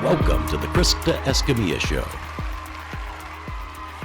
Welcome to the Krista Escamilla Show.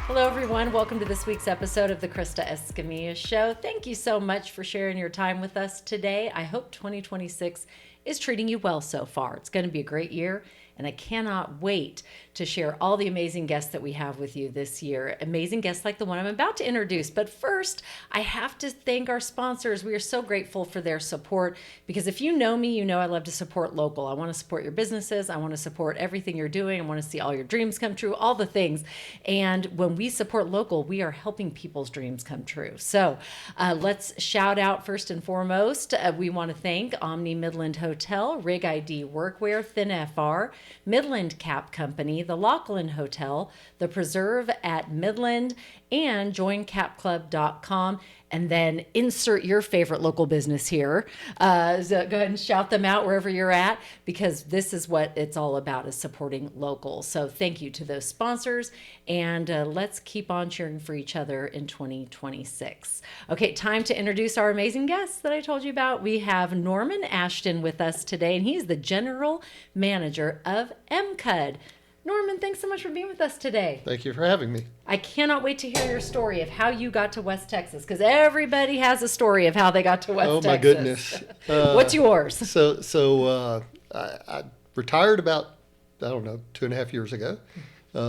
Hello, everyone. Welcome to this week's episode of the Krista Escamilla Show. Thank you so much for sharing your time with us today. I hope 2026 is treating you well so far. It's going to be a great year, and I cannot wait to share all the amazing guests that we have with you this year. Amazing guests like the one I'm about to introduce. But first, I have to thank our sponsors. We are so grateful for their support because if you know me, you know I love to support local. I want to support your businesses. I want to support everything you're doing. I want to see all your dreams come true, all the things. And when we support local, we are helping people's dreams come true. So let's shout out first and foremost. We want to thank Omni Midland Hotel, Rig ID Workwear, ThinFR, Midland Cap Co, the Locklin Hotel, the Preserve at Midland, and joincapclub.com. And then insert your favorite local business here. So go ahead and shout them out wherever you're at, because this is what it's all about, is supporting local. So thank you to those sponsors, and let's keep on cheering for each other in 2026. Okay, time to introduce our amazing guests that I told you about. We have Norman Ashton with us today, and he's the General Manager of MCUD. Norman, thanks so much for being with us today. Thank you for having me. I cannot wait to hear your story of how you got to West Texas, because everybody has a story of how they got to West Texas. Oh, my goodness. What's yours? So I retired about, 2.5 years ago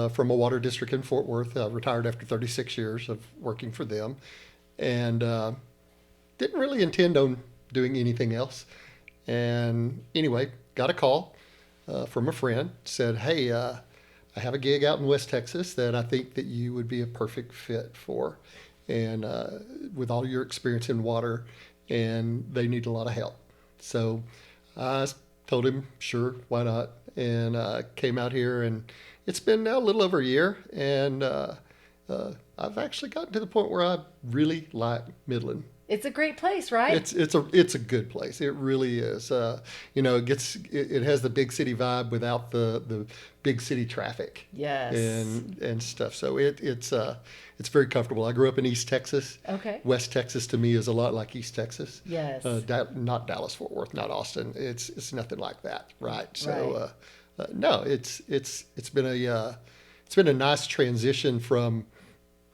from a water district in Fort Worth. I retired after 36 years of working for them, and didn't really intend on doing anything else. And anyway, got a call from a friend, said, hey, I have a gig out in West Texas that I think that you would be a perfect fit for, and with all your experience in water, and they need a lot of help. So I told him, sure, why not? And came out here, and it's been now a little over a year, and I've actually gotten to the point where I really like Midland. It's a great place, right? It's a good place. It really is. It has the big city vibe without the big city traffic. Yes. And stuff. So it's very comfortable. I grew up in East Texas. Okay. West Texas to me is a lot like East Texas. Yes. Not Dallas Fort Worth, not Austin. It's nothing like that, right? So right. It's been a nice transition from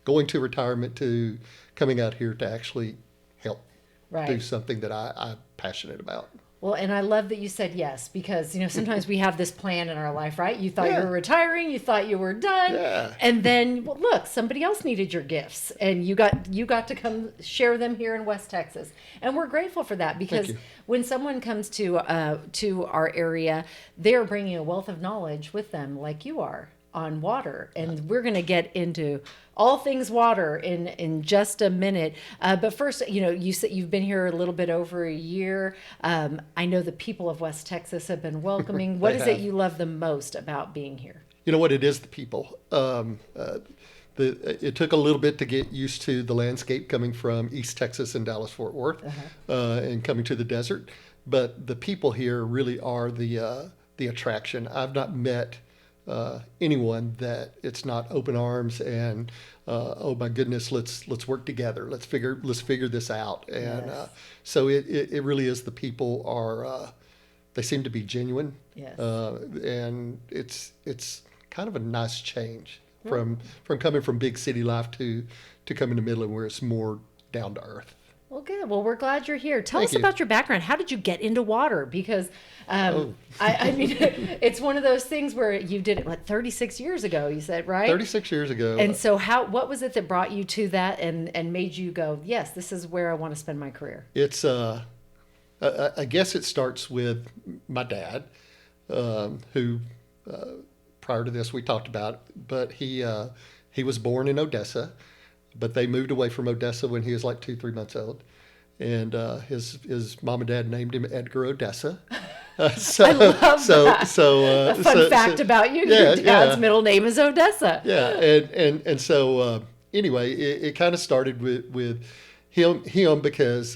going to retirement to coming out here to actually help do something that I'm passionate about. Well, and I love that you said yes, because, sometimes we have this plan in our life, right? You thought you were retiring, you thought you were done. Yeah. And then, well, look, somebody else needed your gifts, and you got to come share them here in West Texas. And we're grateful for that, because when someone comes to our area, they're bringing a wealth of knowledge with them, like you are, on water. And we're going to get into all things water in just a minute. But first, you said you've been here a little bit over a year. I know the people of West Texas have been welcoming. What is it you love the most about being here? You know what? It is the people. It took a little bit to get used to the landscape coming from East Texas and Dallas Fort Worth, and coming to the desert. But the people here really are the attraction. I've not met anyone that it's not open arms and oh my goodness, let's work together, let's figure this out. And so it really is, the people are they seem to be genuine. Yes. And it's kind of a nice change from coming from big city life to coming to Midland, where it's more down to earth. Well, good. Well, we're glad you're here. Tell Thank us you. about your background. How did you get into water? Because, I mean, it's one of those things where you did it, 36 years ago, you said, right? 36 years ago. And so what was it that brought you to that and made you go, yes, this is where I want to spend my career? It's, I guess it starts with my dad, who, prior to this we talked about, but he was born in Odessa. But they moved away from Odessa when he was like 2-3 months old, and his mom and dad named him Edgar Odessa. I love that. So a fun fact about you: your dad's middle name is Odessa. Yeah, and so anyway, it kind of started with him because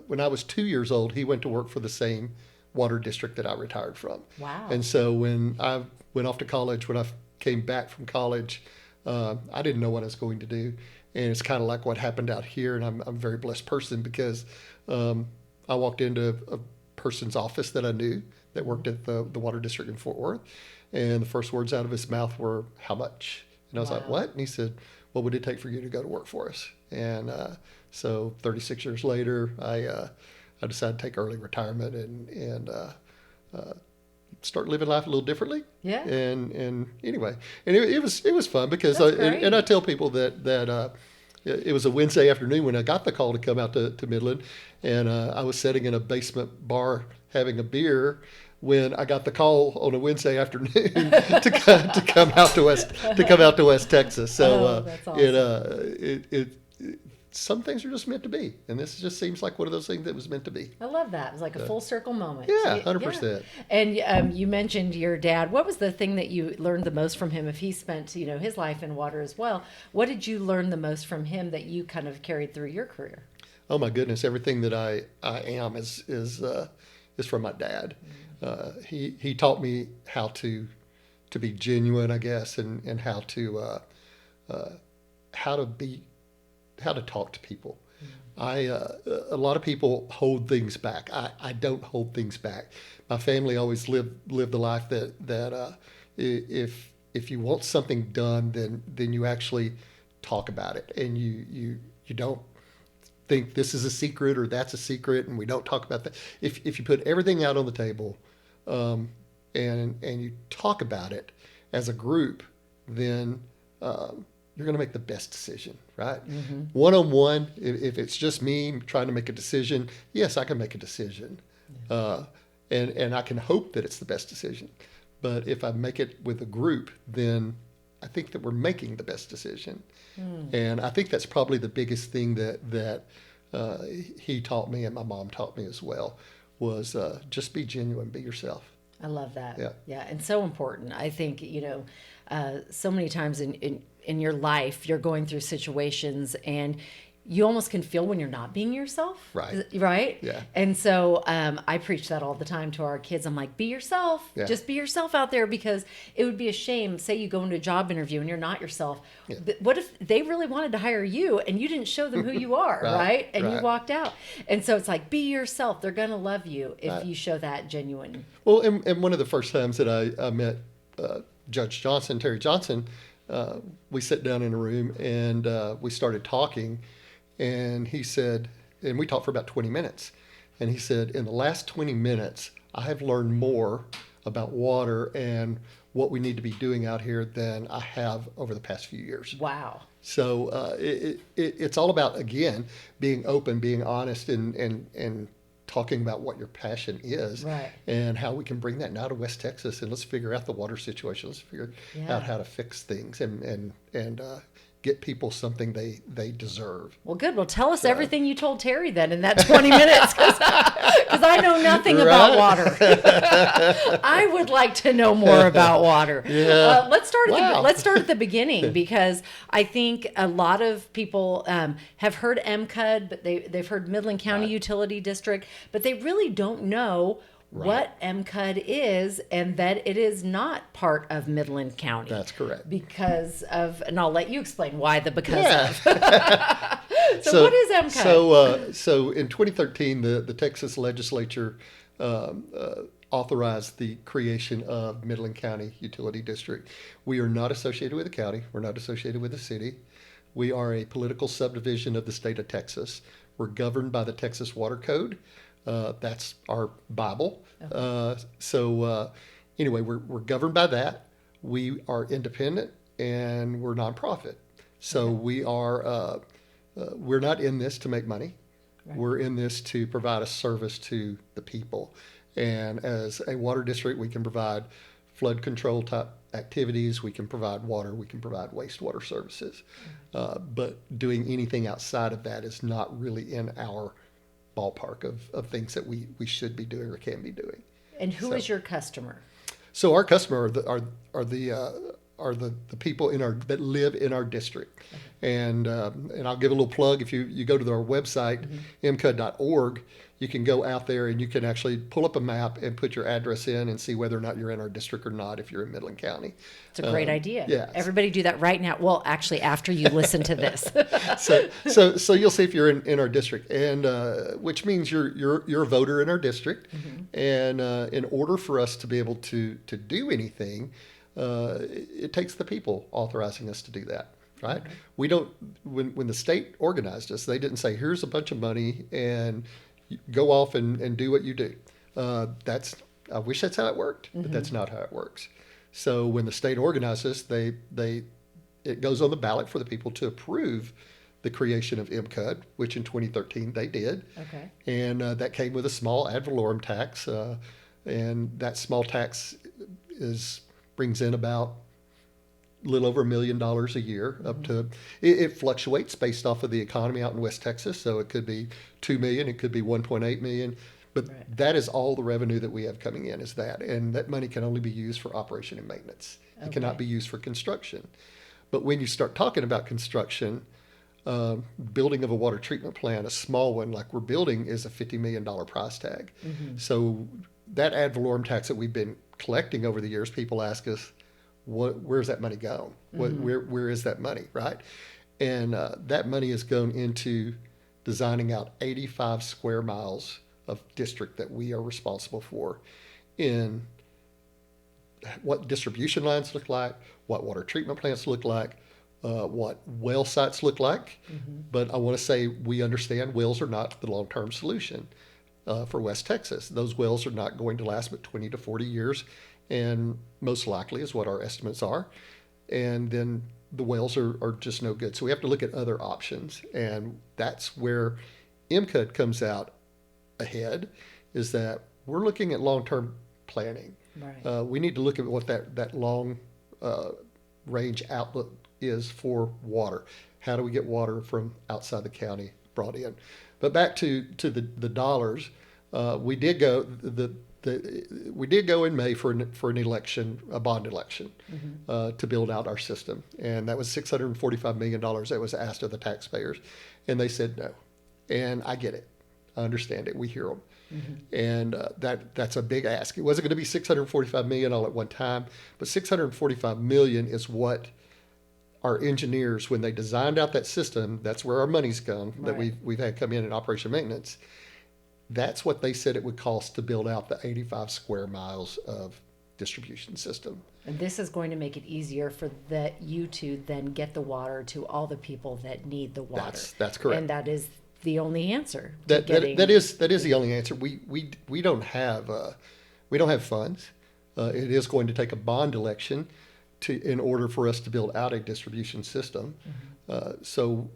when I was 2 years old, he went to work for the same water district that I retired from. Wow! And so when I went off to college, when I came back from college, I didn't know what I was going to do. And it's kind of like what happened out here. And I'm a very blessed person because I walked into a person's office that I knew that worked at the water district in Fort Worth. And the first words out of his mouth were, "How much?" And I was like, "What?" And he said, "What would it take for you to go to work for us?" And so 36 years later, I decided to take early retirement and start living life a little differently. Yeah. And anyway, and it was fun because That's I tell people that it was a Wednesday afternoon when I got the call to come out to Midland, and I was sitting in a basement bar having a beer when I got the call on a Wednesday afternoon to come out to West Texas. So that's awesome. some things are just meant to be, and this just seems like one of those things that was meant to be. I love that. It was like a full circle moment. Yeah, 100%. And you mentioned your dad. What was the thing that you learned the most from him? If he spent, his life in water as well, what did you learn the most from him that you kind of carried through your career? Oh my goodness, everything that I am is from my dad. He taught me how to be genuine, I guess, and how to talk to people. A lot of people hold things back. I don't hold things back. My family always lived the life that if you want something done, then you actually talk about it, and you don't think this is a secret or that's a secret, and we don't talk about that. If you put everything out on the table, and you talk about it as a group, then you're going to make the best decision, right? Mm-hmm. One-on-one, if it's just me trying to make a decision, yes, I can make a decision. Yeah. And I can hope that it's the best decision. But if I make it with a group, then I think that we're making the best decision. And I think that's probably the biggest thing that he taught me and my mom taught me as well, was just be genuine, be yourself. I love that. Yeah. And so important. I think, so many times in your life, you're going through situations and you almost can feel when you're not being yourself. Right? Yeah. And so I preach that all the time to our kids. I'm like, be yourself. Yeah. Just be yourself out there, because it would be a shame. Say you go into a job interview and you're not yourself. Yeah. What if they really wanted to hire you and you didn't show them who you are, right? And you walked out. And so it's like, be yourself. They're going to love you if you show that genuine. Well, and one of the first times that I met Judge Johnson, Terry Johnson, we sat down in a room and we started talking. And he said, and we talked for about 20 minutes. And he said, in the last 20 minutes, I have learned more about water and what we need to be doing out here than I have over the past few years. Wow. So it's all about, again, being open, being honest, and talking about what your passion is, right, and how we can bring that now to West Texas, and let's figure out the water situation. Let's figure out how to fix things and get people something they deserve. Well, good. Well, tell us everything you told Terry then in that 20 minutes, because I know nothing about water. I would like to know more about water. Yeah. Let's start at the beginning, because I think a lot of people have heard MCUD, but they've heard Midland County Utility District, but they really don't know what MCUD is, and that it is not part of Midland County. That's correct. Because of, and I'll let you explain why the because of. So what is MCUD? So in 2013, the Texas legislature authorized the creation of Midland County Utility District. We are not associated with the county. We're not associated with the city. We are a political subdivision of the state of Texas. We're governed by the Texas Water Code. That's our Bible. Okay. Anyway, we're governed by that. We are independent and we're nonprofit. So we are we're not in this to make money. Right. We're in this to provide a service to the people. And as a water district, we can provide flood control type activities. We can provide water. We can provide wastewater services. But doing anything outside of that is not really in our ballpark of things that we should be doing or can be doing. And who is your customer? So our customer are the people that live in our district. And I'll give a little plug. If you go to our website, mcud.org, you can go out there and you can actually pull up a map and put your address in and see whether or not you're in our district or not if you're in Midland County. It's a great idea. Yeah. Everybody do that right now. Well, actually, after you listen to this. So you'll see if you're in our district, and which means you're a voter in our district. And in order for us to be able to do anything, it takes the people authorizing us to do that. Right? We don't. When the state organized us, they didn't say, "Here's a bunch of money and go off and do what you do." I wish that's how it worked, but that's not how it works. So when the state organized us, it goes on the ballot for the people to approve the creation of MCUD, which in 2013 they did. Okay. And that came with a small ad valorem tax, and that small tax brings in about a little over $1 million a year. Up to it fluctuates based off of the economy out in West Texas, so it could be $2 million, it could be $1.8 million. But that is all the revenue that we have coming in, is that. And that money can only be used for operation and maintenance. It cannot be used for construction. But when you start talking about construction, building of a water treatment plant, a small one like we're building, is a $50 million price tag. So that ad valorem tax that we've been collecting over the years, people ask us, where's that money going? Where is that money, right? And that money is going into designing out 85 square miles of district that we are responsible for, in what distribution lines look like, what water treatment plants look like, what well sites look like. But I want to say we understand wells are not the long-term solution for West Texas. Those wells are not going to last but 20 to 40 years, and most likely is what our estimates are. And then the wells are just no good. So we have to look at other options, and that's where MCUD comes out ahead, is that we're looking at long-term planning. Right. We need to look at what that long range outlook is for water. How do we get water from outside the county brought in? But back to the dollars, we did go we did go in May for an election, a bond election, to build out our system, and that was $645 million that was asked of the taxpayers, and they said no. And I get it. I understand it. We hear them. And that's a big ask. It wasn't going to be $645 million all at one time, but $645 million is what our engineers, when they designed out that system, that's where our money's gone, that we've had come in operation maintenance. That's what they said it would cost to build out the 85 square miles of distribution system. And this is going to make it easier for you to then get the water to all the people that need the water. That's correct. And that is the only answer. That is the only answer. We don't have funds. It is going to take a bond election in order for us to build out a distribution system. So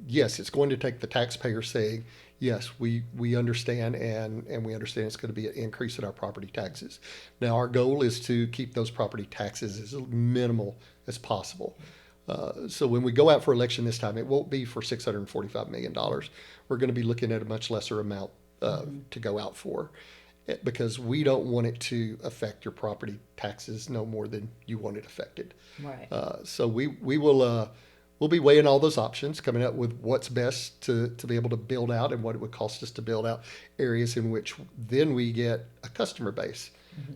yes, it's going to take the taxpayer saying, yes, we understand, and we understand it's going to be an increase in our property taxes. Now, our goal is to keep those property taxes as minimal as possible. So when we go out for election this time, it won't be for $645 million. We're going to be looking at a much lesser amount to go out for, because we don't want it to affect your property taxes no more than you want it affected. Right. So we'll be weighing all those options, coming up with what's best to be able to build out and what it would cost us to build out areas in which then we get a customer base.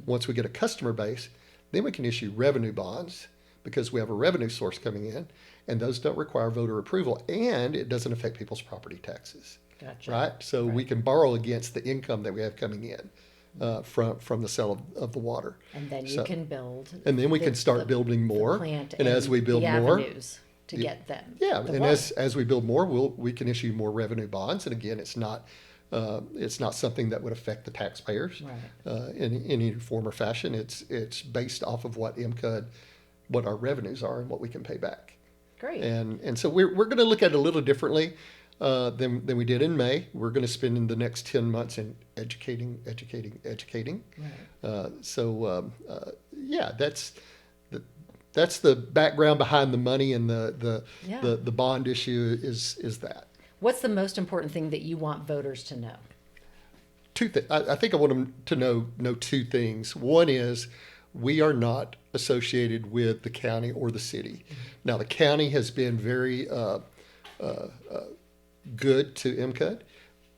Once we get a customer base, then we can issue revenue bonds, because we have a revenue source coming in, and those don't require voter approval, and it doesn't affect people's property taxes. Gotcha. Right? So we can borrow against the income that we have coming in from the sale of the water. And then you can build. And then we can start building more. Plant and as we build the more, avenues to get them. Yeah, the and water. as we build more, we can issue more revenue bonds. And again, it's not something that would affect the taxpayers in any form or fashion. It's based off of what MCUD, what our revenues are, and what we can pay back. Great. And so we're going to look at it a little differently than we did in May. We're going to spend in the next 10 months in educating. Right. Yeah, that's the background behind the money, and the bond issue is that. What's the most important thing that you want voters to know? I think I want them to know two things. One is we are not associated with the county or the city. Now, the county has been very good to MCUD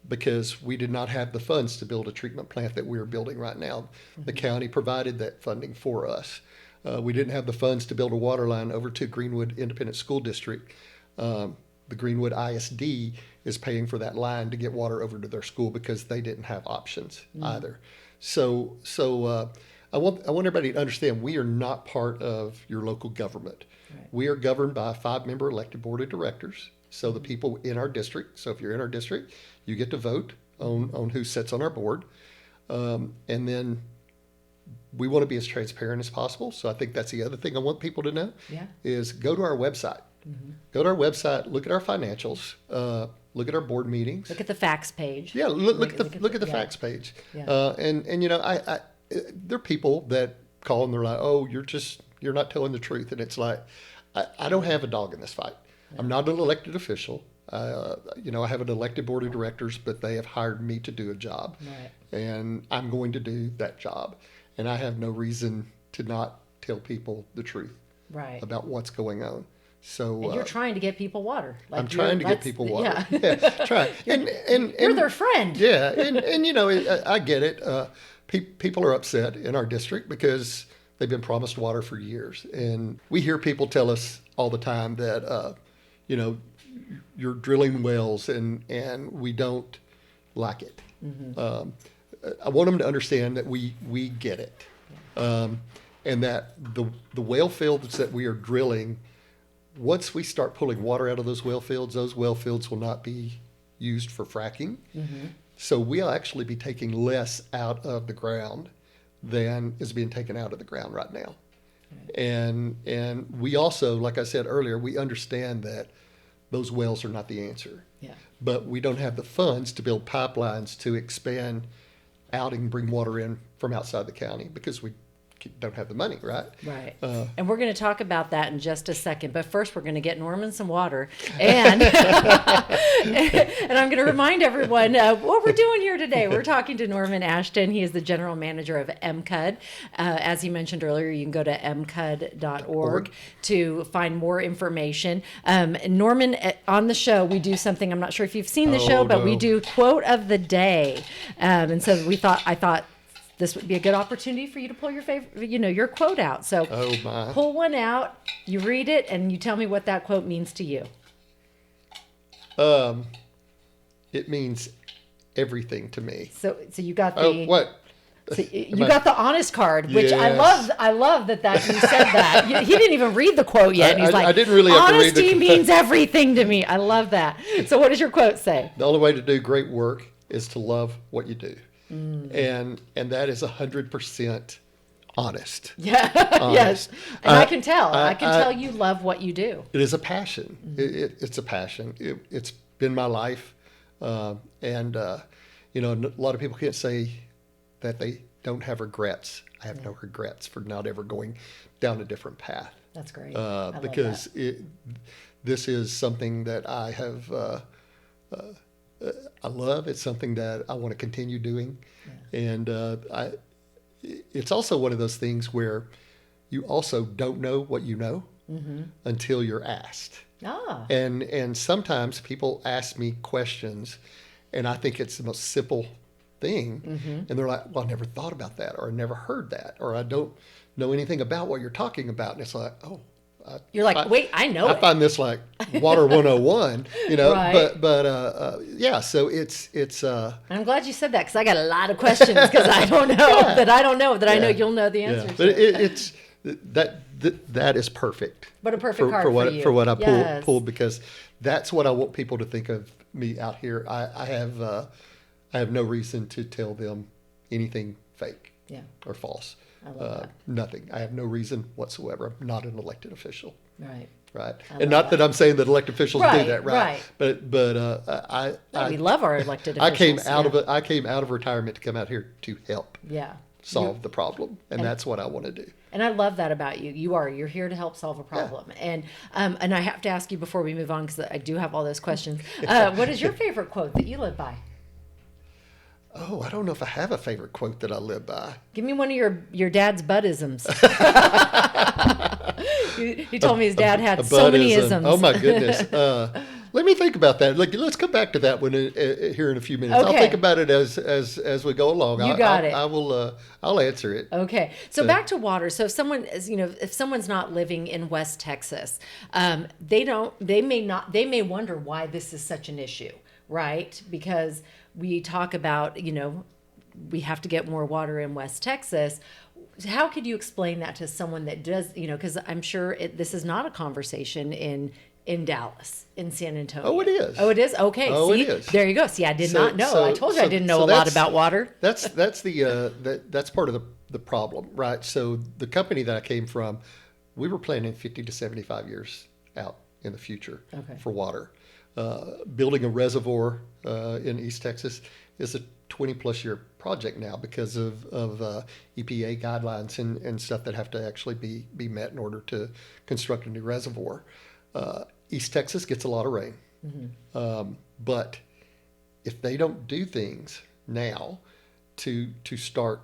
because we did not have the funds to build a treatment plant that we're building right now. The county provided that funding for us. We didn't have the funds to build a water line over to Greenwood Independent School District. The Greenwood ISD is paying for that line to get water over to their school because they didn't have options either. So I want everybody to understand we are not part of your local government. Right. We are governed by a 5-member elected board of directors. So the people in our district, so if you're in our district, you get to vote on who sits on our board. And then we want to be as transparent as possible. So I think that's the other thing I want people to know is go to our website. Go to our website, look at our financials, look at our board meetings. Look at the facts page. Yeah, look at the facts page. Yeah. And you know, there are people that call and they're like, oh, you're not telling the truth. And it's like, I don't have a dog in this fight. I'm not an elected official. You know, I have an elected board of directors, but they have hired me to do a job. Right. And I'm going to do that job. And I have no reason to not tell people the truth about what's going on. So and you're trying to get people water. Like I'm trying to get people water. Yeah, try. You're their friend. Yeah, and you know, I get it. People are upset in our district because they've been promised water for years, and we hear people tell us all the time that you know, you're drilling wells and we don't like it. I want them to understand that we get it, and that the well fields that we are drilling, once we start pulling water out of those well fields will not be used for fracking. So we'll actually be taking less out of the ground than is being taken out of the ground right now. And we also, like I said earlier, we understand that those wells are not the answer. Yeah. But we don't have the funds to build pipelines to expand out and bring water in from outside the county because we don't have the money, right? Right. And we're going to talk about that in just a second. But first, we're going to get Norman some water. And and I'm going to remind everyone what we're doing here today. We're talking to Norman Ashton. He is the general manager of MCUD. As he mentioned earlier, you can go to mcud.org to find more information. Norman, on the show, we do something. I'm not sure if you've seen the show, but we do quote of the day. And so I thought, this would be a good opportunity for you to pull your favorite, your quote out. So pull one out, you read it, and you tell me what that quote means to you. It means everything to me. So you got the what? So you got the honest card, which yes. I love that you said that. He didn't even read the quote yet. And he's like, I didn't really have to read honesty means everything to me. I love that. So what does your quote say? The only way to do great work is to love what you do. And that is 100% honest. Yeah. Yes. And I can tell. I can tell you love what you do. It is a passion. It's a passion. It's been my life. And a lot of people can't say that they don't have regrets. I have no regrets for not ever going down a different path. That's great. Because this is something that I have I love. It's something that I want to continue doing. Yeah. And it's also one of those things where you also don't know what you know until you're asked. Ah. And sometimes people ask me questions and I think it's the most simple thing. And they're like, well, I never thought about that, or I never heard that, or I don't know anything about what you're talking about. And it's like, oh. You're like, wait, I know I find this like water 101, right. but yeah, so it's I'm glad you said that because I got a lot of questions because I don't know that I know you'll know the answer. Yeah. But it's that is perfect. What a perfect card for what I pulled because that's what I want people to think of me out here. I have no reason to tell them anything fake or false. I love that. Nothing. I have no reason whatsoever. I'm not an elected official. Right. Right. And not that I'm saying that elected officials do that. Right. But we love our elected officials. I came out of retirement to come out here to help. Yeah. Solve the problem, and that's what I want to do. And I love that about you. You're here to help solve a problem. Yeah. And I have to ask you before we move on because I do have all those questions. What is your favorite quote that you live by? Oh, I don't know if I have a favorite quote that I live by. Give me one of your dad's Buddhisms. He told me his dad had so many isms. Oh my goodness. Let me think about that. Let's come back to that one here in a few minutes. Okay. I'll think about it as we go along. You got it. I'll answer it. Okay. So back to water. So if someone is, if someone's not living in West Texas, they may wonder why this is such an issue, right? Because we talk about, we have to get more water in West Texas. How could you explain that to someone that does, because I'm sure this is not a conversation in Dallas, in San Antonio. Oh, it is. Oh, it is? Okay. Oh, See, it is. there you go. See, I did not know. I told you I didn't know a lot about water. That's part of the problem, right? So the company that I came from, we were planning 50 to 75 years out in the future for water. Building a reservoir in East Texas is a 20-plus year project now because of EPA guidelines and stuff that have to actually be met in order to construct a new reservoir. East Texas gets a lot of rain. But if they don't do things now to start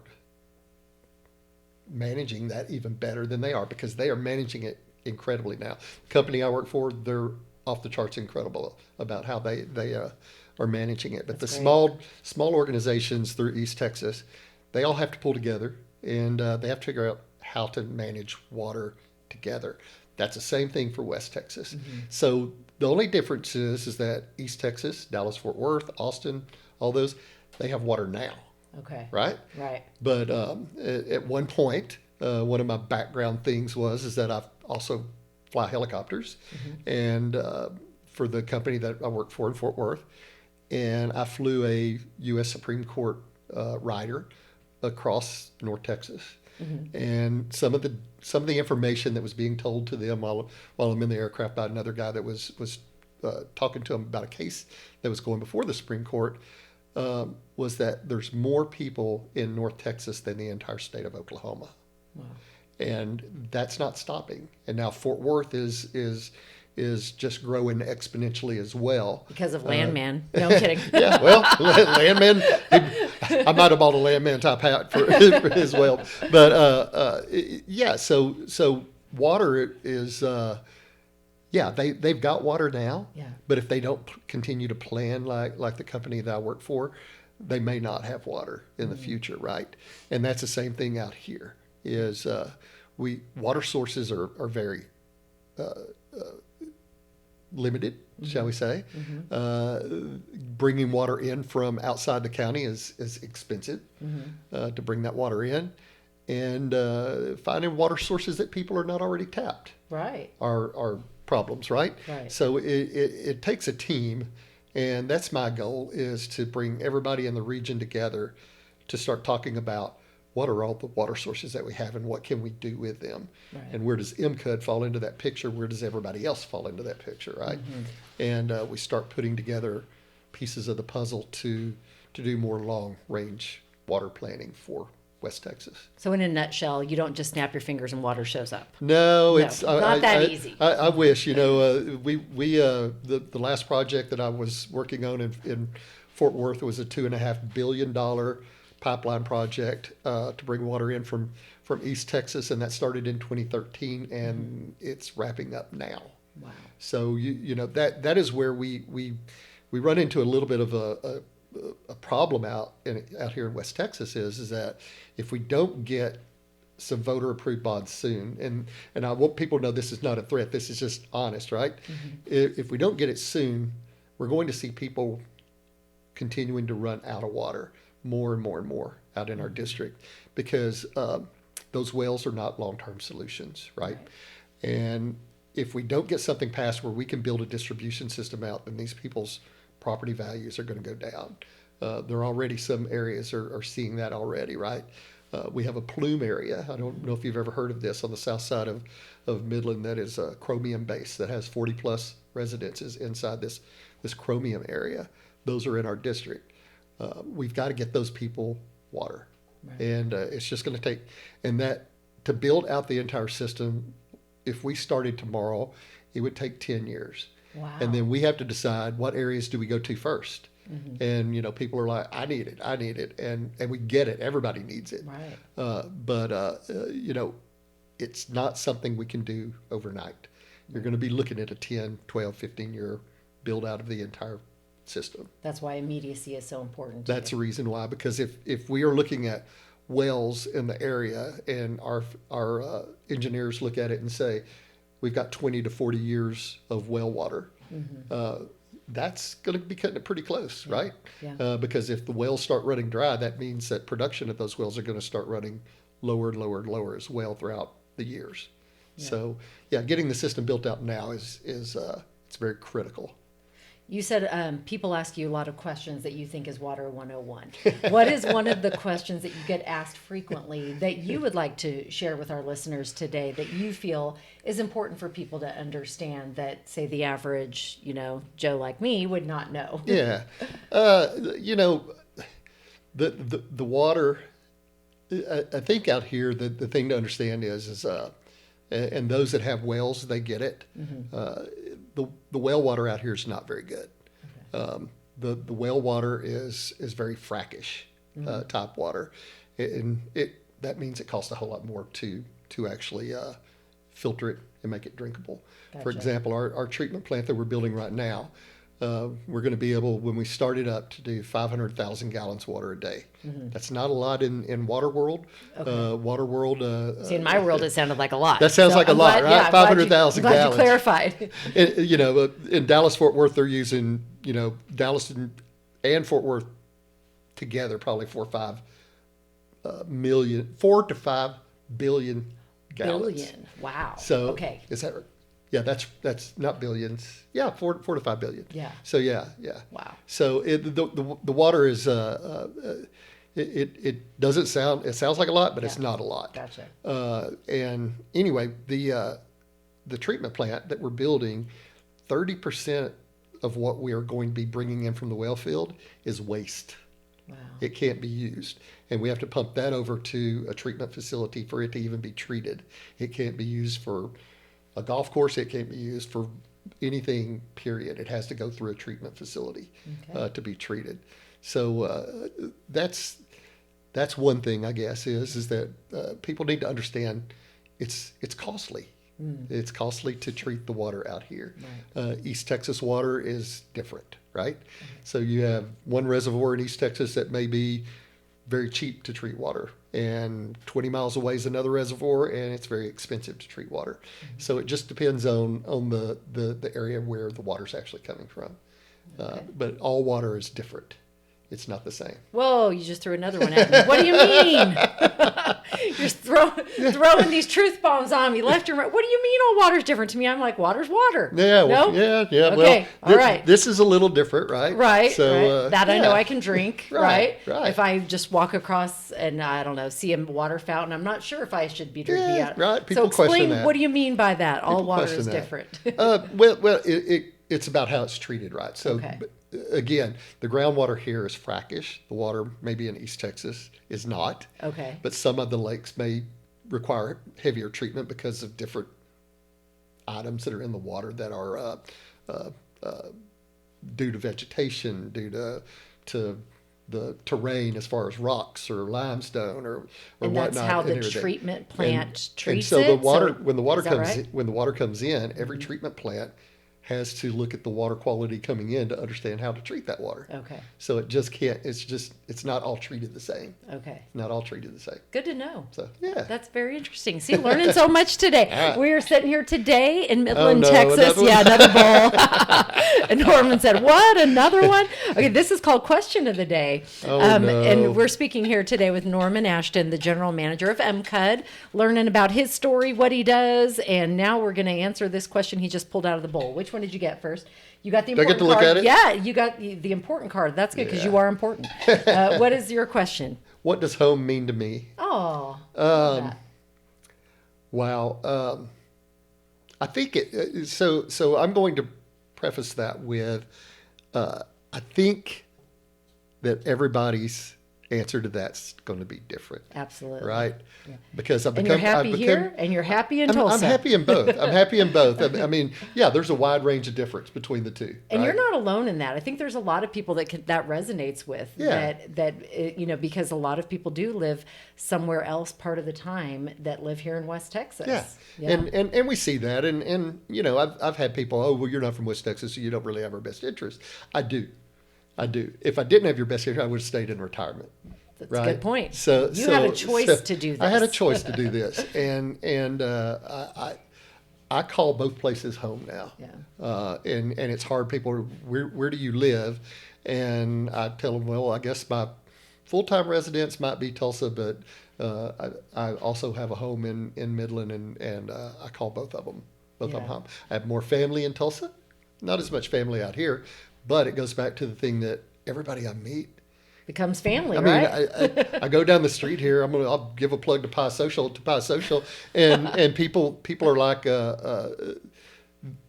managing that even better than they are, because they are managing it incredibly now. The company I work for, they're off the charts incredible about how they are managing it. But That's the great. small organizations through East Texas, they all have to pull together, and they have to figure out how to manage water together. That's the same thing for West Texas. So the only difference is that East Texas, Dallas, Fort Worth, Austin, all those, they have water now. Okay. Right? Right. But at one point, one of my background things is that I also fly helicopters, and for the company that I work for in Fort Worth, and I flew a U.S. Supreme Court rider across North Texas. And some of the information that was being told to them while I'm in the aircraft by another guy that was talking to him about a case that was going before the Supreme Court was that there's more people in North Texas than the entire state of Oklahoma. Wow. And that's not stopping. And now Fort Worth is just growing exponentially as well. Because of Landman. No, I'm kidding. Yeah, well, Landman, I might have bought a Landman type hat for as well. But yeah, so water is, they've got water now. Yeah. But if they don't continue to plan like the company that I work for, they may not have water in the future, right? And that's the same thing out here. Is water sources are very limited, shall we say. Bringing water in from outside the county is expensive to bring that water in, and finding water sources that people are not already tapped are problems, right? So it takes a team, and that's my goal, is to bring everybody in the region together to start talking about what are all the water sources that we have and what can we do with them? And where does MCUD fall into that picture? Where does everybody else fall into that picture, right? And we start putting together pieces of the puzzle to do more long-range water planning for West Texas. So in a nutshell, you don't just snap your fingers and water shows up. No, it's not that easy. I wish, we the last project that I was working on in Fort Worth was a $2.5 billion pipeline project to bring water in from East Texas, and that started in 2013, and it's wrapping up now. Wow. So that is where we run into a little bit of a problem out here in West Texas is that if we don't get some voter approved bonds soon, and I want people to know this is not a threat, this is just honest, right? If we don't get it soon, we're going to see people continuing to run out of water more and more and more out in our district, because those wells are not long-term solutions, right? And if we don't get something passed where we can build a distribution system out, then these people's property values are going to go down. There are already some areas are seeing that already, right? We have a plume area. I don't know if you've ever heard of this on the south side of Midland, that is a chromium base that has 40 plus residences inside this chromium area. Those are in our district. We've got to get those people water. And it's just going to take, and that to build out the entire system, if we started tomorrow, it would take 10 years. Wow. And then we have to decide what areas do we go to first. And, people are like, I need it. And we get it. Everybody needs it. Right. But it's not something we can do overnight. You're going to be looking at a 10, 12, 15-year build out of the entire system. That's why immediacy is so important. That's the reason why, because if we are looking at wells in the area and our engineers look at it and say, we've got 20 to 40 years of well water, that's going to be cutting it pretty close, right? Yeah. Because if the wells start running dry, that means that production of those wells are going to start running lower and lower and lower as well throughout the years. Yeah. So, getting the system built out now is it's very critical. You said people ask you a lot of questions that you think is Water 101. What is one of the questions that you get asked frequently that you would like to share with our listeners today that you feel is important for people to understand that, say, the average, Joe like me would not know? Yeah. The water, I think out here, the thing to understand is and those that have wells, they get it. The well water out here is not very good. Okay. The well water is very frackish type water, and that means it costs a whole lot more to actually filter it and make it drinkable. Gotcha. For example, our treatment plant that we're building right now, we're going to be able, when we start it up, to do 500,000 gallons of water a day. That's not a lot in water world. Okay. Water world. See, in my world, it sounded like a lot. That sounds like a lot, right? Yeah, 500,000 gallons. gallons. Glad you clarified. In Dallas, Fort Worth, they're using, Dallas and Fort Worth together, probably 4 to 5 billion gallons. Billion. Wow. So, okay. Is that right? Yeah, that's not billions. Yeah, 4 to 5 billion. Yeah. So yeah. Wow. So the water is it doesn't sound, it sounds like a lot, but it's not a lot. Gotcha. And anyway, the treatment plant that we're building, 30% of what we are going to be bringing in from the well field is waste. Wow. It can't be used. And we have to pump that over to a treatment facility for it to even be treated. It can't be used for a golf course. It can't be used for anything, period. It has to go through a treatment facility to be treated. So that's one thing, I guess, is that people need to understand it's costly. It's costly to treat the water out here. Right. East Texas water is different, right? So you have one reservoir in East Texas that may be very cheap to treat water, and 20 miles away is another reservoir, and it's very expensive to treat water. So it just depends on the area where the water's actually coming from. But all water is different. It's not the same. Whoa, you just threw another one at me. What do you mean? You're just throwing these truth bombs on me left and right. What do you mean all water's different to me? I'm like, water's water. Yeah, no? Yeah. Okay, Well, all right. This is a little different, right? Right, So, right. That I know I can drink, right? Right. If I just walk across and, I don't know, see a water fountain, I'm not sure if I should be drinking out. Right. People so explain, question that. what do you mean by that? All water question is that. different. Well, it's about how it's treated, right? So, Okay. Again, the groundwater here is frackish. The water maybe in East Texas is not. Okay. But some of the lakes may require heavier treatment because of different items that are in the water that are due to vegetation, due to the terrain as far as rocks or limestone or and whatnot. that's how the everything. treatment plant treats and so it? the water, So when the water is that comes right? when the water comes in, every treatment plant has to look at the water quality coming in to understand how to treat that water. Okay. So it just can't, it's not all treated the same. Okay. Not all treated the same. Good to know. So, yeah. That's very interesting. See, learning so much today. Right. We are sitting here today in Midland, no, Texas. another one? Yeah, another bowl. And Norman said, what? Another one? Okay, this is called Question of the Day. No. And we're speaking here today with Norman Ashton, the General Manager of MCUD, learning about his story, what he does, and now we're going to answer this question he just pulled out of the bowl. Which one did you get first? You got the Do I important get to look card. at it? Yeah, you got the important card. That's good because you are important. What is your question? What does home mean to me? Oh, Wow. I think so I'm going to preface that with, I think that everybody's answer to that's going to be different. Absolutely. Right? Yeah. Because and you're happy here, and you're happy in Tulsa. I'm happy in both. I'm happy in both. I mean, yeah, there's a wide range of difference between the two. And right? you're not alone in that. I think there's a lot of people that resonates with that because a lot of people do live somewhere else part of the time that live here in West Texas. Yeah. And we see that. And I've had people, oh, well, you're not from West Texas, so you don't really have our best interest. I do. If I didn't have your best interest, I would have stayed in retirement. That's right? a good point. So you had a choice to do this. I had a choice to do this, and I call both places home now. Yeah. And it's hard. People, where do you live? And I tell them, well, I guess my full-time residence might be Tulsa, but I also have a home in Midland, and I call both of them home. I have more family in Tulsa, not as much family out here. But it goes back to the thing that everybody I meet becomes family, right? I go down the street here. I'll give a plug to Pi Social, and people are like, the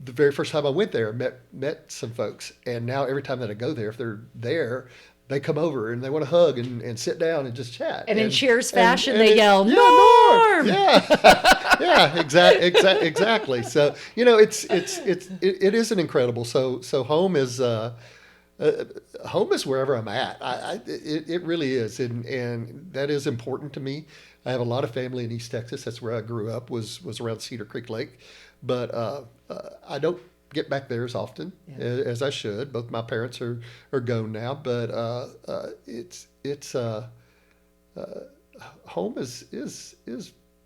very first time I went there, met some folks, and now every time that I go there, if they're there, they come over and they want to hug and sit down and just chat. And in Cheers fashion, they yell, yeah, Norm! Yeah, yeah, exactly. So it is an incredible. So home is wherever I'm at. It really is, and that is important to me. I have a lot of family in East Texas. That's where I grew up. Was around Cedar Creek Lake, but I don't get back there as often as I should. Both my parents are gone now, but home is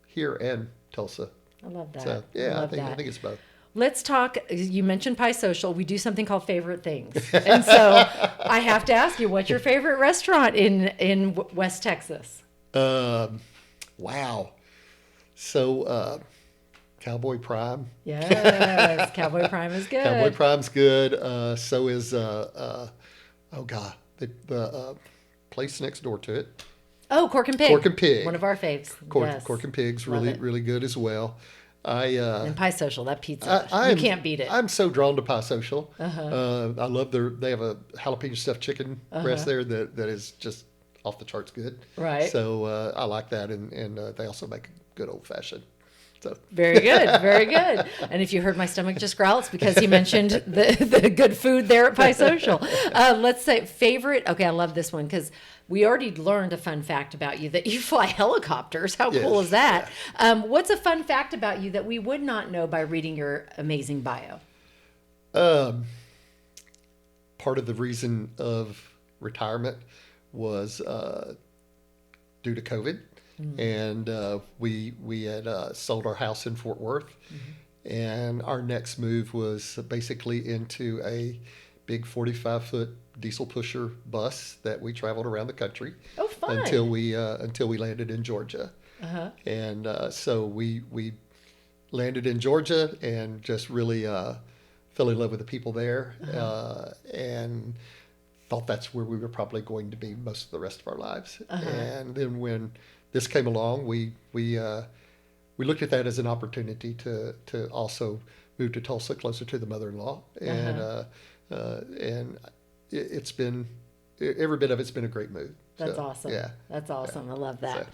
here and Tulsa. I love that. So I think it's both. Let's talk. You mentioned Pi Social. We do something called favorite things, and so I have to ask you, what's your favorite restaurant in West Texas? Wow. So. Cowboy Prime. Yes, Cowboy Prime is good. Cowboy Prime's good. So is the place next door to it. Oh, Cork and Pig. Cork and Pig. One of our faves. Cork and Pig's really good as well. And Pi Social, that pizza, you can't beat it. I'm so drawn to Pi Social. I love they have a jalapeno stuffed chicken breast there that is just off the charts good. Right. So I like that, and they also make a good old fashioned. So. Very good, very good. And if you heard my stomach just growl, it's because he mentioned the good food there at Pi Social. Let's say favorite. Okay, I love this one because we already learned a fun fact about you, that you fly helicopters. How cool is that? Yeah. What's a fun fact about you that we would not know by reading your amazing bio? Part of the reason of retirement was due to COVID. And we had sold our house in Fort Worth, and our next move was basically into a big 45-foot diesel pusher bus that we traveled around the country. Oh, fun! Until we landed in Georgia, and so we landed in Georgia and just really fell in love with the people there, and thought that's where we were probably going to be most of the rest of our lives. And then when this came along, we looked at that as an opportunity to also move to Tulsa, closer to the mother-in-law, and it's been, every bit of it's been a great move. That's so, awesome. Yeah, that's awesome. Yeah. I love that.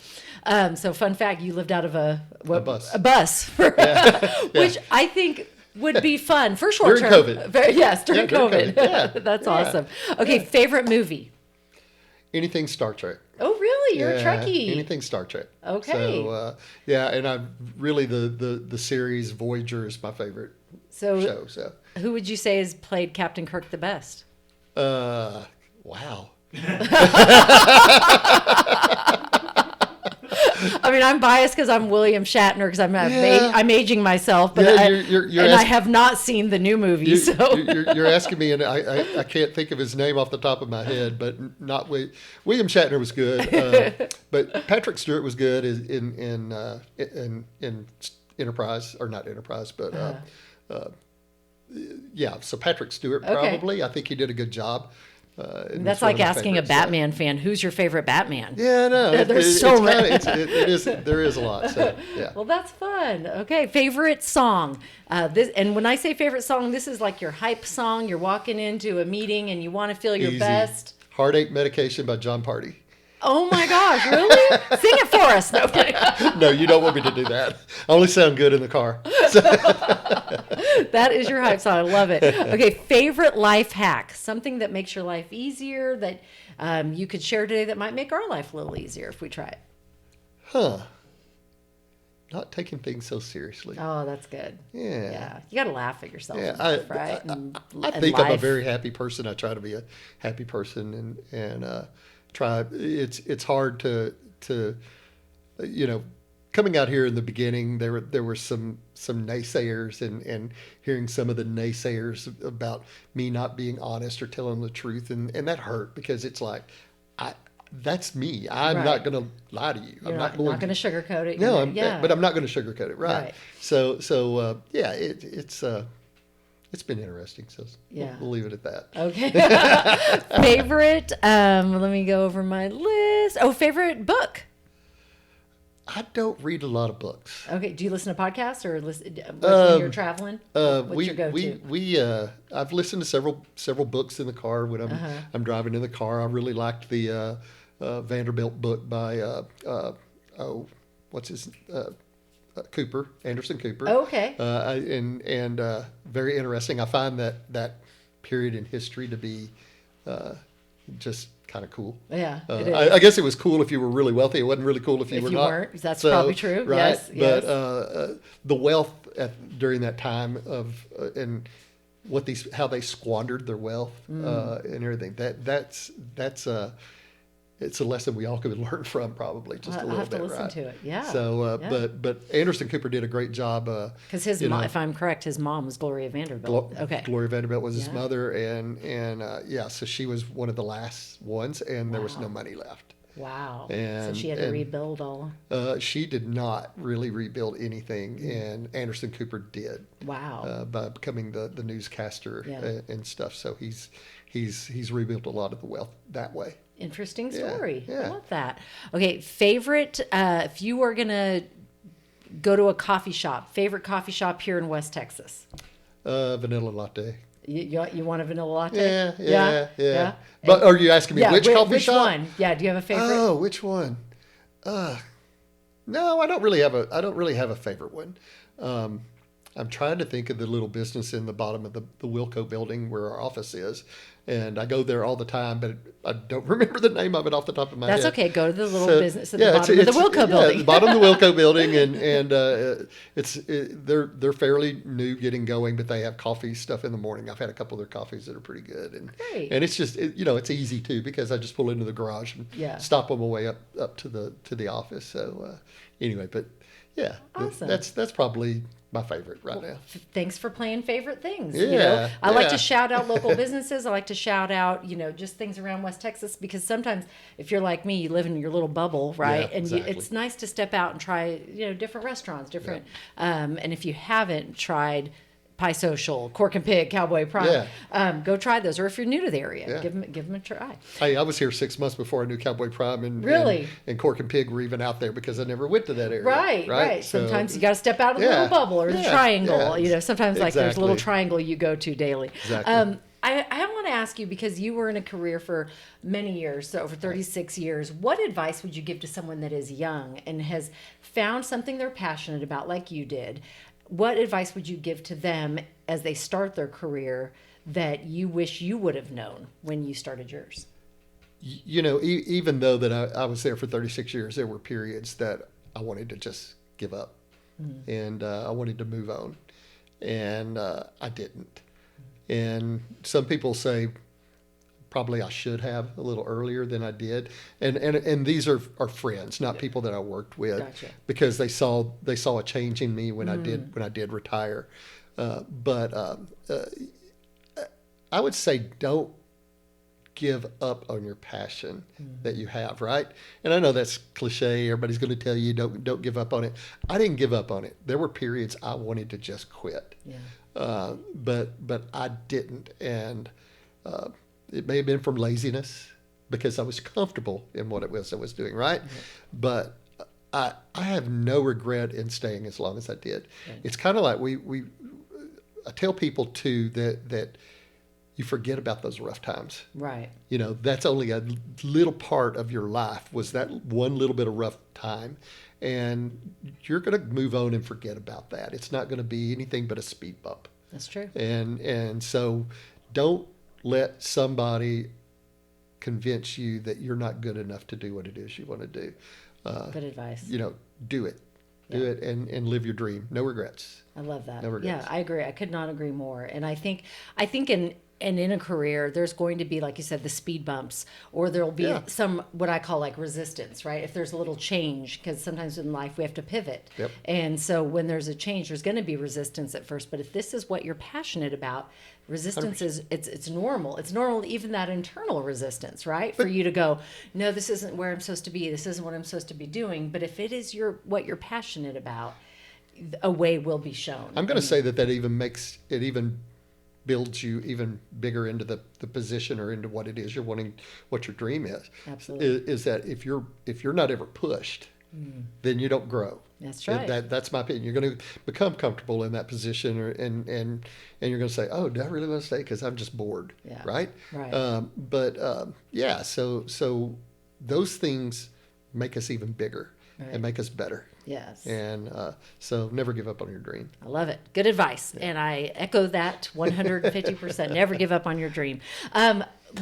So fun fact, you lived out of a bus. A bus, which I think would be fun for short term. During COVID. Yes, during COVID. Yeah. That's awesome. Okay, favorite movie? Anything Star Trek. Oh, really? You're a Trekkie. Anything Star Trek. Okay. So, and I really, the series Voyager is my favorite show. So, who would you say has played Captain Kirk the best? Wow. I mean, I'm biased because I'm William Shatner because I'm aging myself, but I have not seen the new movie. You're asking me, and I can't think of his name off the top of my head, but not William Shatner was good, but Patrick Stewart was good in Enterprise, or not Enterprise, but so Patrick Stewart probably. I think he did a good job. That's like asking a Batman fan, who's your favorite Batman? Yeah, no. There's so many. There is a lot. So, yeah. Well, that's fun. Okay, favorite song. And when I say favorite song, this is like your hype song. You're walking into a meeting and you want to feel your best. Heartache Medication by John Party. Oh my gosh, really? Sing it for us. No, No, you don't want me to do that. I only sound good in the car. So, that is your hype song. I love it. Okay, favorite life hack. Something that makes your life easier that you could share today that might make our life a little easier if we try it. not taking things so seriously. Oh, that's good. Yeah. Yeah. You got to laugh at yourself, Yeah, and stuff, right? I think I'm a very happy person. I try to be a happy person and try. It's hard to coming out here in the beginning. There were some naysayers and hearing some of the naysayers about me not being honest or telling the truth, and that hurt because it's like that's me. I'm Right. not going to lie to you. You're I'm not going going to sugarcoat it. No, Yeah. but I'm not going to sugarcoat it. Right. Right. So yeah, it's been interesting. So Yeah. we'll leave it at that. Okay. Favorite, let me go over my list. Oh, favorite book. I don't read a lot of books. Okay. Do you listen to podcasts or listen when you're traveling? What's your go-to? I've listened to several books in the car when I'm driving in the car. I really liked the Vanderbilt book by Cooper, Anderson Cooper. Oh, okay. And very interesting. I find that period in history to be just kind of cool. Yeah, it I guess it was cool if you were really wealthy. It wasn't really cool if you were not. Weren't. That's probably true. Right? Yes. But the wealth during that time of and how they squandered their wealth and everything. That's it's a lesson we all could learn from, probably just a little bit. I'll have to listen right? to it. Yeah. So, Yeah. but Anderson Cooper did a great job. Because his mom, if I'm correct, his mom was Gloria Vanderbilt. Okay. Gloria Vanderbilt was his Yeah. mother, and so she was one of the last ones, and there was no money left. Wow. And- so she had to and- rebuild all. She did not really rebuild anything, and Anderson Cooper did. Wow. By becoming the newscaster Yeah. and stuff. So he's rebuilt a lot of the wealth that way. Interesting Yeah, story. I yeah. love that. Okay, favorite, if you were going to go to a coffee shop, favorite coffee shop here in West Texas? Vanilla latte. You want a vanilla latte? Yeah. But are you asking me which coffee shop? Which one? Yeah, do you have a favorite? Oh, which one? No, I don't really have a favorite one. I'm trying to think of the little business in the bottom of the Wilco building where our office is, and I go there all the time, but I don't remember the name of it off the top of my head. That's okay. Go to the little business at the bottom it's of the Wilco building. the bottom of the Wilco building, and they're fairly new getting going, but they have coffee stuff in the morning. I've had a couple of their coffees that are pretty good, and Great. and it's just it's easy too because I just pull into the garage and stop on my way up to the office. So anyway, but yeah, Awesome. that's probably my favorite right now. Thanks for playing favorite things. Yeah, I like yeah. to shout out local businesses. I like to shout out, just things around West Texas, because sometimes if you're like me, you live in your little bubble, right? Yeah, and exactly. it's nice to step out and try, different restaurants, and if you haven't tried Pie Social, Cork and Pig, Cowboy Prime, go try those. Or if you're new to the area, give them a try. Hey, I was here 6 months before I knew Cowboy Prime Really? and Cork and Pig were even out there because I never went to that area. Right. So, Sometimes you got to step out of the little bubble or the triangle. Yeah. Sometimes like there's a little Exactly. triangle you go to daily. Exactly. I want to ask you, because you were in a career for many years, so over 36 years, what advice would you give to someone that is young and has found something they're passionate about like you did? What advice would you give to them as they start their career that you wish you would have known when you started yours? Even though that I was there for 36 years, there were periods that I wanted to just give up, and I wanted to move on, and I didn't. And some people say probably I should have a little earlier than I did, and these are friends, not people that I worked with, Gotcha. because they saw a change in me when I did retire. But I would say don't give up on your passion that you have, right? And I know that's cliche. Everybody's going to tell you don't give up on it. I didn't give up on it. There were periods I wanted to just quit, but I didn't, and it may have been from laziness because I was comfortable in what it was I was doing, right? But I have no regret in staying as long as I did. It's kind of like I tell people too that you forget about those rough times. Right. That's only a little part of your life, was that one little bit of rough time. And you're going to move on and forget about that. It's not going to be anything but a speed bump. That's true. And so don't let somebody convince you that you're not good enough to do what it is you want to do. Good advice. Do it. Do it and live your dream. No regrets. I love that. No regrets. Yeah, I agree. I could not agree more. And I think in a career, there's going to be, like you said, the speed bumps, or there'll be some, what I call like resistance, right? If there's a little change, because sometimes in life we have to pivot. Yep. And so when there's a change, there's going to be resistance at first. But if this is what you're passionate about, resistance 100%. It's normal. It's normal, even that internal resistance, right? For you to go, no, this isn't where I'm supposed to be. This isn't what I'm supposed to be doing. But if it is what you're passionate about, a way will be shown. I'm going to say that even makes it even builds you even bigger into the position or into what it is you're wanting, what your dream is. Absolutely. Is that if you're not ever pushed, then you don't grow. That's right. That's my opinion. You're going to become comfortable in that position, and you're going to say, "Oh, do I really want to stay? Because I'm just bored." Yeah. Right. Right. So those things make us even bigger and make us better. Yes. And so never give up on your dream. I love it. Good advice. Yeah. And I echo that 150%. Never give up on your dream.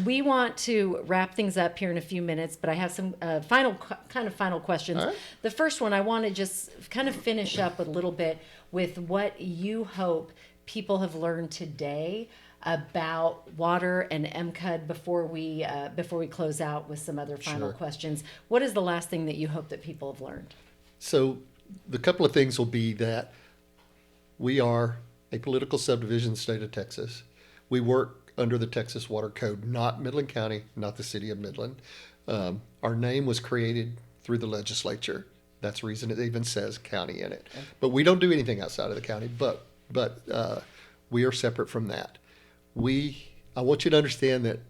We want to wrap things up here in a few minutes, but I have some final questions. Right. The first one, I want to just kind of finish up a little bit with what you hope people have learned today about water and MCUD before we close out with some other final questions. What is the last thing that you hope that people have learned? So the couple of things will be that we are a political subdivision state of Texas. We work under the Texas Water Code, not Midland County, not the city of Midland. Our name was created through the legislature. That's the reason it even says county in it. But we don't do anything outside of the county, but we are separate from that. I want you to understand that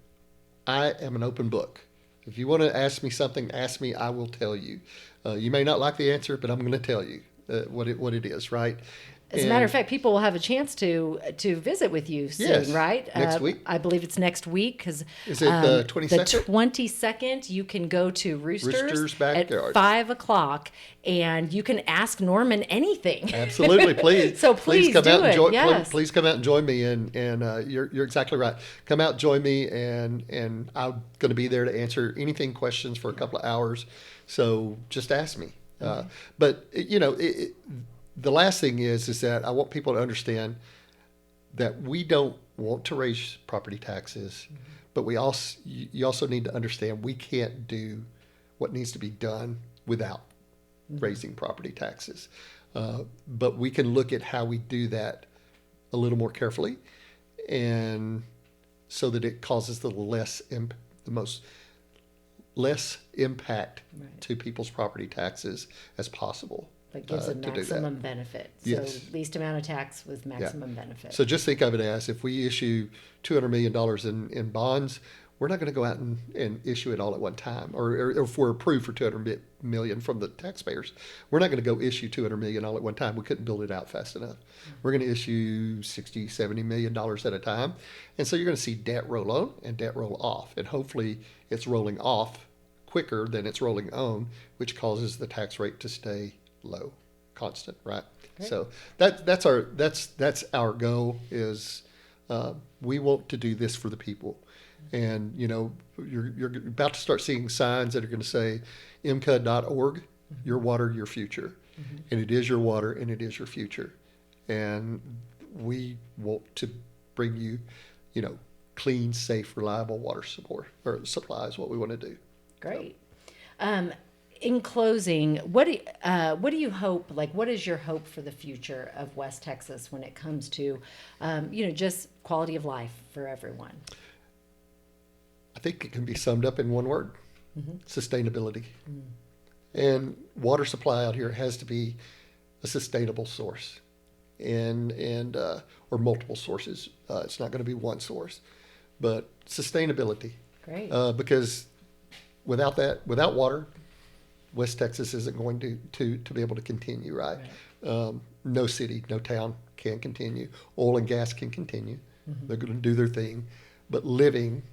I am an open book. If you want to ask me something, ask me, I will tell you. You may not like the answer, but I'm going to tell you what it is, right? As a matter of fact, people will have a chance to visit with you soon, right? Next week. I believe it's next week. Is it the 22nd? The 22nd, you can go to Rooster's Backyard at 5 o'clock, and you can ask Norman anything. Absolutely, please. So please come out and join. Yes. Please come out and join me, and you're exactly right. Come out, join me, and I'm going to be there to answer anything questions for a couple of hours. So just ask me. But the last thing is that I want people to understand that we don't want to raise property taxes, but you also need to understand we can't do what needs to be done without raising property taxes. But we can look at how we do that a little more carefully, and so that it causes the less impact to people's property taxes as possible. But gives a maximum benefit. So least amount of tax with maximum benefit. So just think of it as if we issue $200 million in bonds, we're not going to go out and issue it all at one time. Or if we're approved for $200 million from the taxpayers, we're not going to go issue $200 million all at one time. We couldn't build it out fast enough. We're going to issue $60, $70 million at a time. And so you're going to see debt roll on and debt roll off. And hopefully it's rolling off quicker than it's rolling on, which causes the tax rate to stay low, constant, right? Great. So that's our goal is we want to do this for the people. And you're about to start seeing signs that are going to say MCUD.org, your water, your future. And it is your water and it is your future. And we want to bring you, clean, safe, reliable water supply is what we want to do. Great. So. In closing, what do you hope? Like, what is your hope for the future of West Texas when it comes to, just quality of life for everyone? I think it can be summed up in one word: sustainability. And water supply out here has to be a sustainable source, and or multiple sources. It's not going to be one source, but sustainability. Great. Because without water, West Texas isn't going to be able to continue, right? No city, no town can continue. Oil and gas can continue. They're going to do their thing. but living,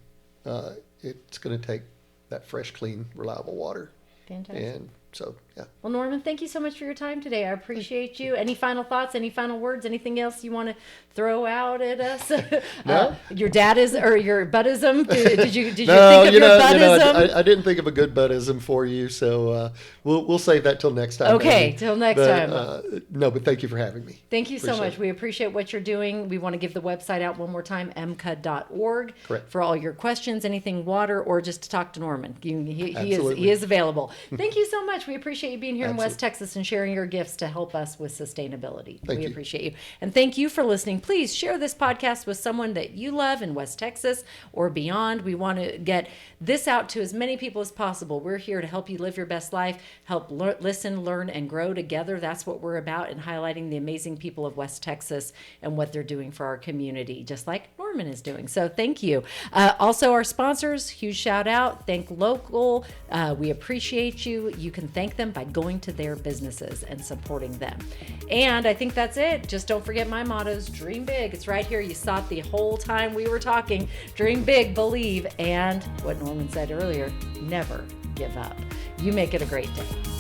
it's going to take that fresh, clean, reliable water. Fantastic. And so, yeah. Well, Norman, thank you so much for your time today. I appreciate you. Any final thoughts, any final words, anything else you want to throw out at us? No. Your your buddism? Did you No, think of your buddism? I didn't think of a good buddism for you, so we'll save that till next time. Okay, maybe. till next time. No, but thank you for having me. Thank you so Appreciate much. it. We appreciate what you're doing. We want to give the website out one more time, mcud.org, Correct. for all your questions, anything water, or just to talk to Norman. He Absolutely. is available. Thank you so much. We appreciate you being here in Absolutely. West Texas and sharing your gifts to help us with sustainability. Thank We you. appreciate you. And thank you for listening. Please share this podcast with someone that you love in West Texas or beyond. We want to get this out to as many people as possible. We're here to help you live your best life, help listen, learn, and grow together. That's what we're about, and highlighting the amazing people of West Texas and what they're doing for our community, just like Norman is doing. So thank you. Also, our sponsors, huge shout out. Thank Local. We appreciate you. You can thank them by going to their businesses and supporting them. And I think that's it. Just don't forget my mottos. Dream big. It's right here. You saw it the whole time we were talking. Dream big, believe, and what Norman said earlier, never give up. You make it a great day.